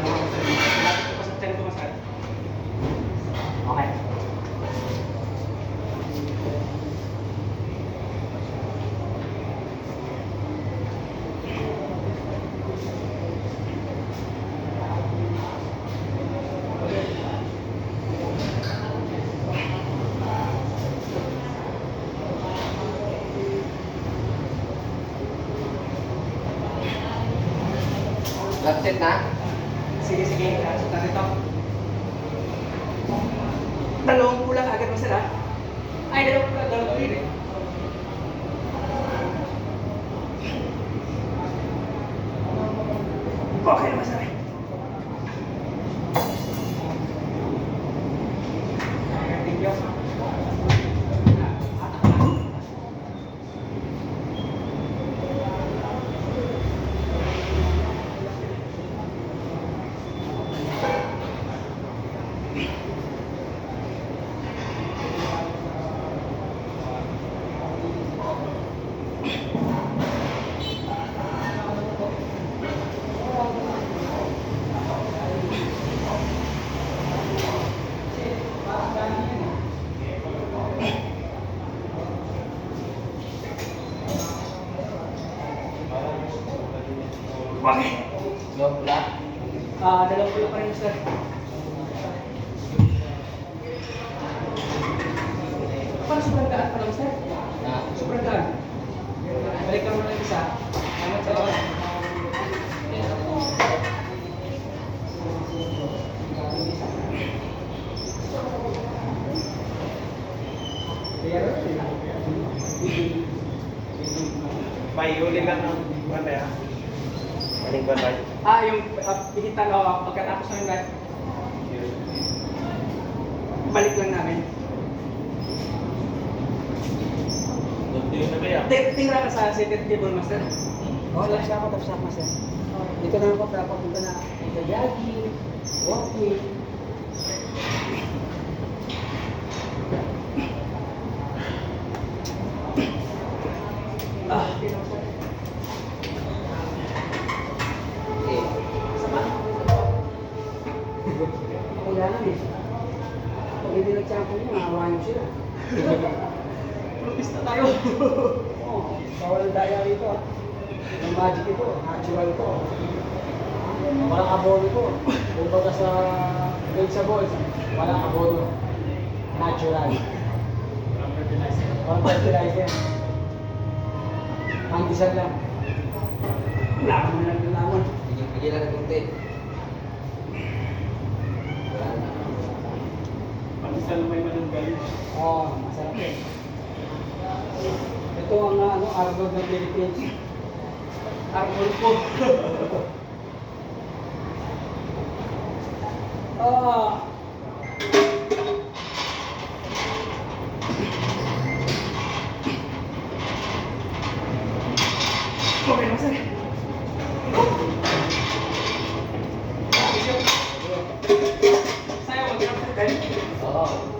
Lapit ko pa sa tiyan ko, Master. Okay. Left set na? Sige, sige. Sundan ito. Dalawang pula agad, Master, ha? Ay, dalawang pula. Dalawang pula eh. Okay na, Master. Thank you. Okay. Low pula? Dalawang pula pa rin, Master. Parang sobrang gaan pa lang, Master. Na? Sobrang gaan. Balik ka muna ng isa. Salamat sa lawan. May huli lang ng ano ya? Maling ba tayo? Yung pihitan pagkatapos ng live, balik lang namin. Hindi na ba yan? Tingnan ka sa center table, Master. Oo, tapos ako, Master. Dito na ako, papunta na sa jogging, walking. Okay. Sama? Kailangan eh. Pag hindi nag-champion nyo, maawa nyo sila. Lupis na tayo. Oo, bawal ang daya rito. Ang magic ito, natural ito. Walang abono ito. Kumbaga sa vegetables, walang abono. Natural. Walang fertilizer. Pandesal lang. Laman na lang yung laman. Pigil lang ng konti. Pag-isal may manunggal. Oo, masarap eh. Ito ang arbor ng Philippines. Arbol po. Ah, Okay, Master. Sa'yo, mag-drop sa 10. Oo.